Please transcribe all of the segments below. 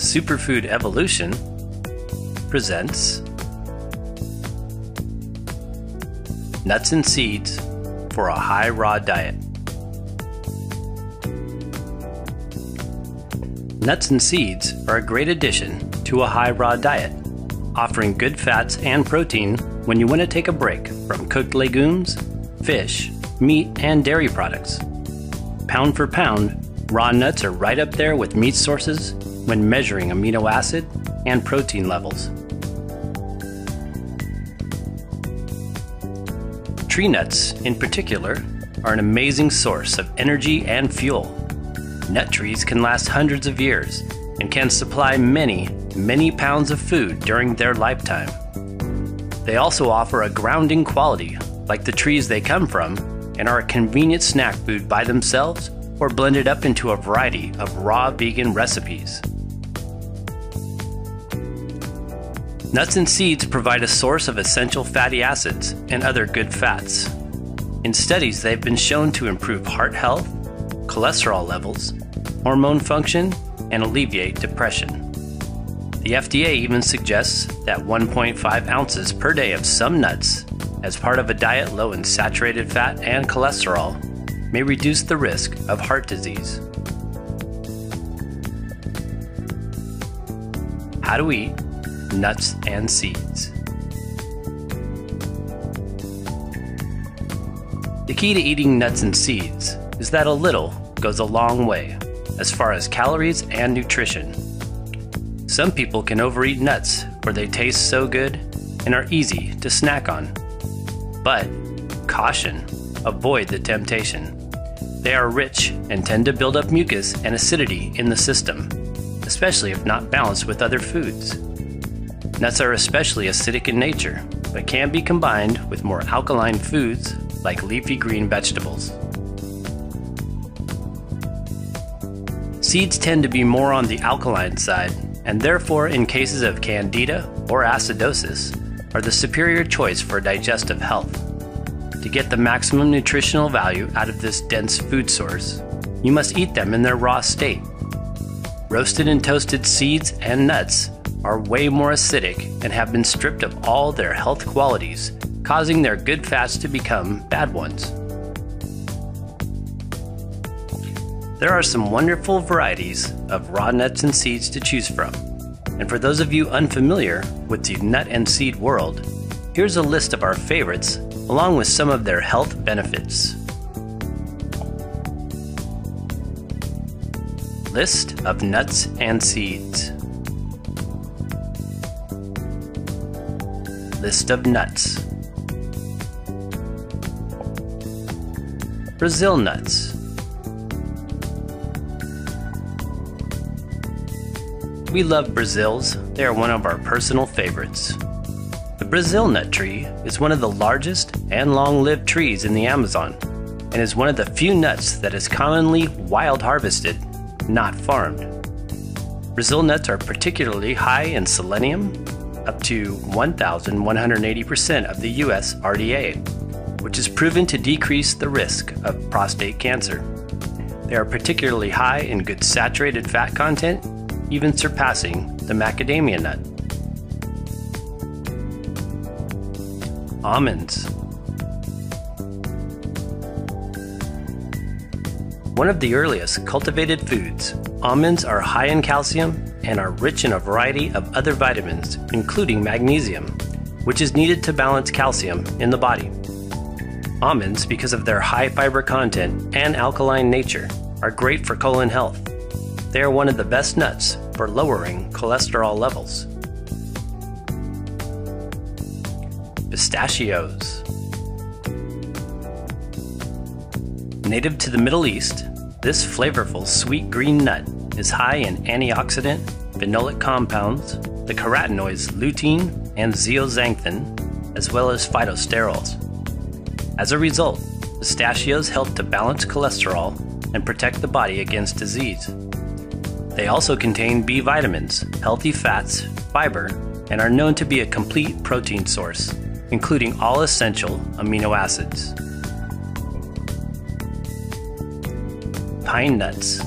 Superfood Evolution presents Nuts and Seeds for a High Raw Diet. Nuts and seeds are a great addition to a high raw diet, offering good fats and protein when you want to take a break from cooked legumes, fish, meat, and dairy products. Pound for pound, raw nuts are right up there with meat sources when measuring amino acid and protein levels. Tree nuts, in particular, are an amazing source of energy and fuel. Nut trees can last hundreds of years and can supply many, many pounds of food during their lifetime. They also offer a grounding quality, like the trees they come from, and are a convenient snack food by themselves or blended up into a variety of raw vegan recipes. Nuts and seeds provide a source of essential fatty acids and other good fats. In studies, they've been shown to improve heart health, cholesterol levels, hormone function, and alleviate depression. The FDA even suggests that 1.5 ounces per day of some nuts, as part of a diet low in saturated fat and cholesterol, may reduce the risk of heart disease. How to eat nuts and seeds. The key to eating nuts and seeds is that a little goes a long way as far as calories and nutrition. Some people can overeat nuts where they taste so good and are easy to snack on. But caution, avoid the temptation. They are rich and tend to build up mucus and acidity in the system, especially if not balanced with other foods. Nuts are especially acidic in nature, but can be combined with more alkaline foods like leafy green vegetables. Seeds tend to be more on the alkaline side, and therefore in cases of candida or acidosis, are the superior choice for digestive health. To get the maximum nutritional value out of this dense food source, you must eat them in their raw state. Roasted and toasted seeds and nuts are way more acidic and have been stripped of all their health qualities, causing their good fats to become bad ones. There are some wonderful varieties of raw nuts and seeds to choose from, and for those of you unfamiliar with the nut and seed world, here's a list of our favorites along with some of their health benefits. List of nuts and seeds. List of nuts. Brazil nuts. We love Brazils. They are one of our personal favorites. The Brazil nut tree is one of the largest and long-lived trees in the Amazon and is one of the few nuts that is commonly wild harvested, not farmed. Brazil nuts are particularly high in selenium, up to 1,180% of the US RDA, which is proven to decrease the risk of prostate cancer. They are particularly high in good saturated fat content, even surpassing the macadamia nut. Almonds. One of the earliest cultivated foods, almonds are high in calcium and are rich in a variety of other vitamins, including magnesium, which is needed to balance calcium in the body. Almonds, because of their high fiber content and alkaline nature, are great for colon health. They are one of the best nuts for lowering cholesterol levels. Pistachios. Native to the Middle East, this flavorful sweet green nut is high in antioxidant, phenolic compounds, the carotenoids lutein and zeaxanthin, as well as phytosterols. As a result, pistachios help to balance cholesterol and protect the body against disease. They also contain B vitamins, healthy fats, fiber, and are known to be a complete protein source, including all essential amino acids. Pine nuts.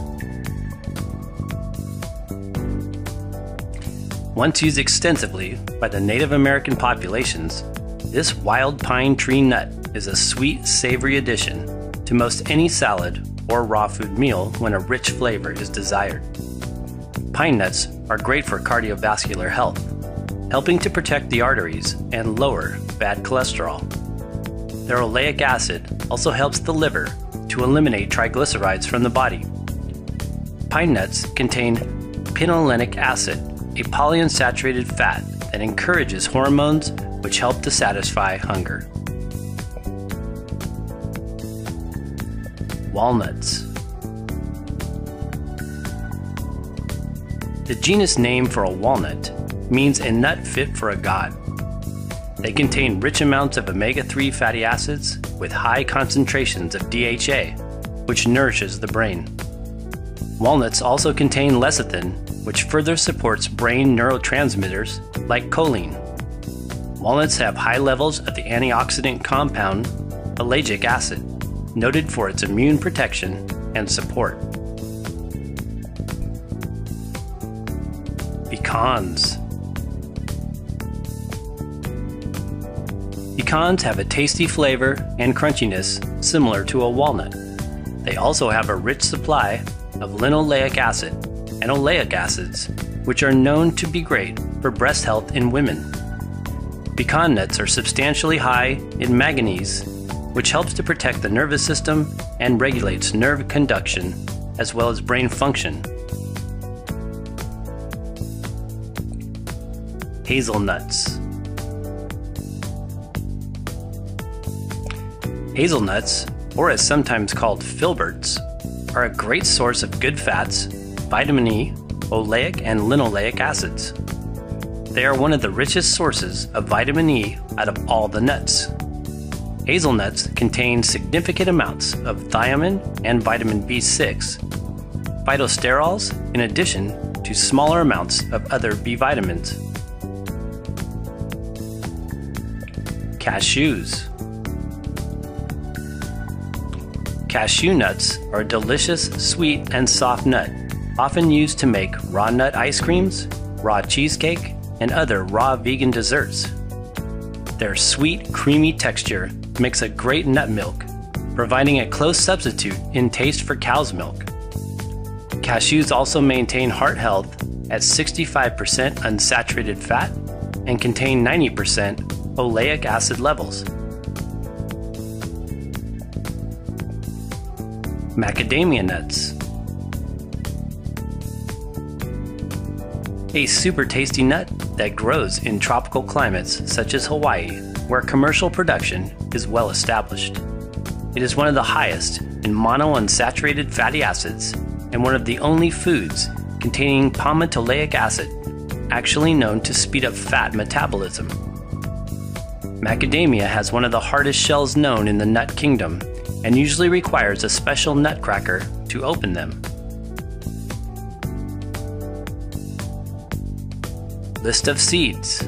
Once used extensively by the Native American populations, this wild pine tree nut is a sweet, savory addition to most any salad or raw food meal when a rich flavor is desired. Pine nuts are great for cardiovascular health, helping to protect the arteries and lower bad cholesterol. Their oleic acid also helps the liver to eliminate triglycerides from the body. Pine nuts contain pinolenic acid, a polyunsaturated fat that encourages hormones which help to satisfy hunger. Walnuts. The genus name for a walnut means a nut fit for a god. They contain rich amounts of omega-3 fatty acids with high concentrations of DHA, which nourishes the brain. Walnuts also contain lecithin, which further supports brain neurotransmitters like choline. Walnuts have high levels of the antioxidant compound ellagic acid, noted for its immune protection and support. Pecans. Pecans have a tasty flavor and crunchiness similar to a walnut. They also have a rich supply of linoleic acid and oleic acids, which are known to be great for breast health in women. Pecan nuts are substantially high in manganese, which helps to protect the nervous system and regulates nerve conduction as well as brain function. Hazelnuts. Hazelnuts, or as sometimes called filberts, are a great source of good fats, vitamin E, oleic and linoleic acids. They are one of the richest sources of vitamin E out of all the nuts. Hazelnuts contain significant amounts of thiamine and vitamin B6, phytosterols, in addition to smaller amounts of other B vitamins. Cashews. Cashew nuts are a delicious, sweet, and soft nut, often used to make raw nut ice creams, raw cheesecake, and other raw vegan desserts. Their sweet, creamy texture makes a great nut milk, providing a close substitute in taste for cow's milk. Cashews also maintain heart health at 65% unsaturated fat and contain 90% oleic acid levels. Macadamia nuts. A super tasty nut that grows in tropical climates such as Hawaii, where commercial production is well established. It is one of the highest in monounsaturated fatty acids and one of the only foods containing palmitoleic acid, actually known to speed up fat metabolism. Macadamia has one of the hardest shells known in the nut kingdom and usually requires a special nutcracker to open them. List of seeds.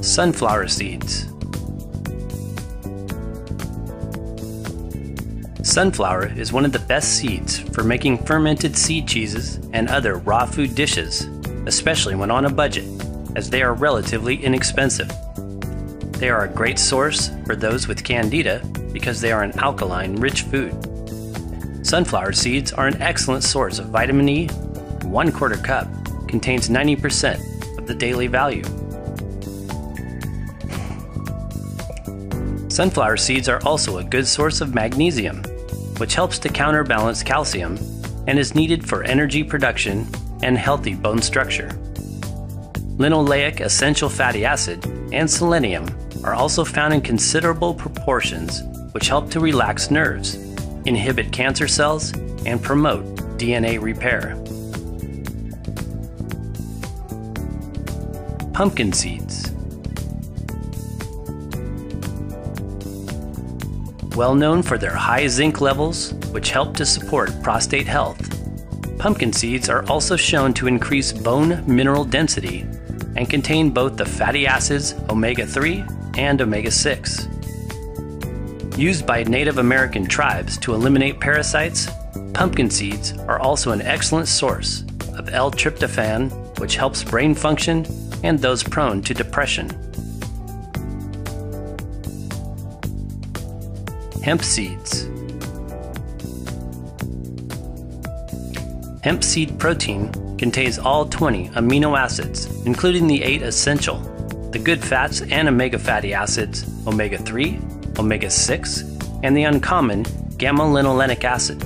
Sunflower seeds. Sunflower is one of the best seeds for making fermented seed cheeses and other raw food dishes, especially when on a budget, as they are relatively inexpensive. They are a great source for those with candida because they are an alkaline-rich food. Sunflower seeds are an excellent source of vitamin E. 1/4 cup contains 90% of the daily value. Sunflower seeds are also a good source of magnesium, which helps to counterbalance calcium and is needed for energy production and healthy bone structure. Linoleic essential fatty acid and selenium are also found in considerable proportions, which help to relax nerves, inhibit cancer cells, and promote DNA repair. Pumpkin seeds. Well known for their high zinc levels, which help to support prostate health, pumpkin seeds are also shown to increase bone mineral density and contain both the fatty acids omega-3 and omega-6. Used by Native American tribes to eliminate parasites Pumpkin seeds are also an excellent source of L-tryptophan, which helps brain function and those prone to depression. Hemp seeds. Hemp seed protein contains all 20 amino acids, including the 8 essential, the good fats and omega fatty acids, omega-3, omega-6, and the uncommon gamma-linolenic acid.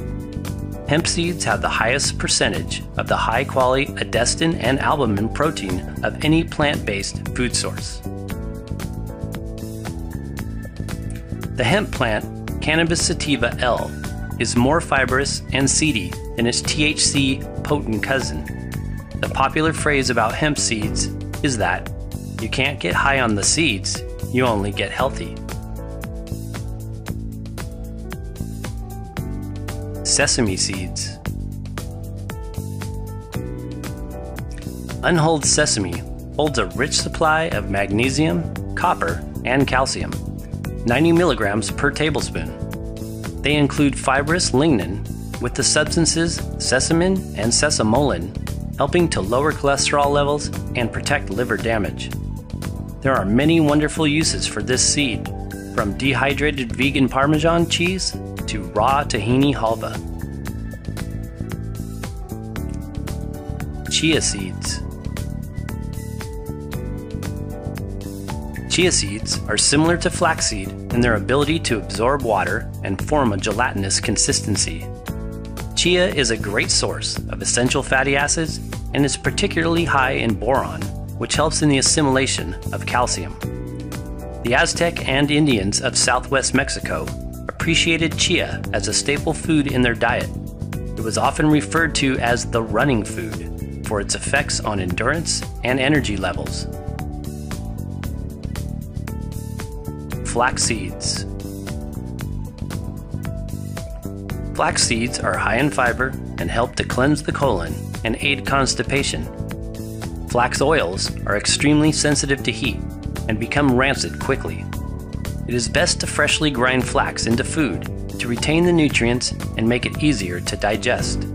Hemp seeds have the highest percentage of the high-quality adenosine and albumin protein of any plant-based food source. The hemp plant, Cannabis sativa L, is more fibrous and seedy than its THC-potent cousin. The popular phrase about hemp seeds is that you can't get high on the seeds, you only get healthy. Sesame seeds. Unhulled sesame holds a rich supply of magnesium, copper, and calcium, 90 milligrams per tablespoon. They include fibrous lignin with the substances sesamin and sesamolin, helping to lower cholesterol levels and protect liver damage. There are many wonderful uses for this seed, from dehydrated vegan Parmesan cheese to raw tahini halva. Chia seeds. Chia seeds are similar to flaxseed in their ability to absorb water and form a gelatinous consistency. Chia is a great source of essential fatty acids and is particularly high in boron, which helps in the assimilation of calcium. The Aztec and Indians of southwest Mexico appreciated chia as a staple food in their diet. It was often referred to as the running food for its effects on endurance and energy levels. Flax seeds. Flax seeds are high in fiber and help to cleanse the colon and aid constipation. Flax oils are extremely sensitive to heat and become rancid quickly. It is best to freshly grind flax into food to retain the nutrients and make it easier to digest.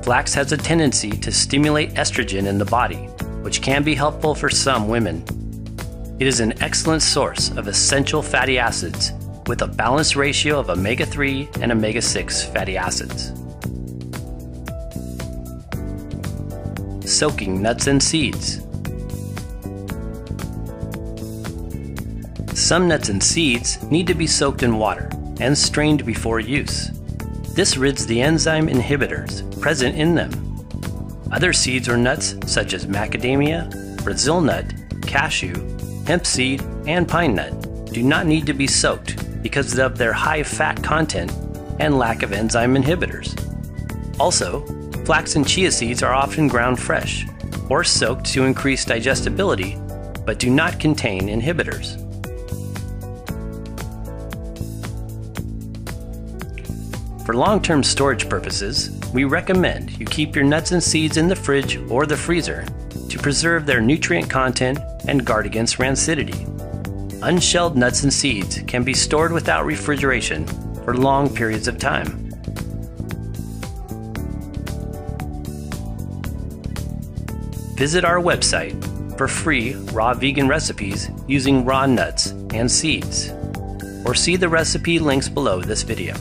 Flax has a tendency to stimulate estrogen in the body, which can be helpful for some women. It is an excellent source of essential fatty acids with a balanced ratio of omega-3 and omega-6 fatty acids. Soaking nuts and seeds. Some nuts and seeds need to be soaked in water and strained before use. This rids the enzyme inhibitors present in them. Other seeds or nuts such as macadamia, Brazil nut, cashew, hemp seed, and pine nut do not need to be soaked because of their high fat content and lack of enzyme inhibitors. Also, flax and chia seeds are often ground fresh or soaked to increase digestibility, but do not contain inhibitors. For long-term storage purposes, we recommend you keep your nuts and seeds in the fridge or the freezer to preserve their nutrient content and guard against rancidity. Unshelled nuts and seeds can be stored without refrigeration for long periods of time. Visit our website for free raw vegan recipes using raw nuts and seeds, or see the recipe links below this video.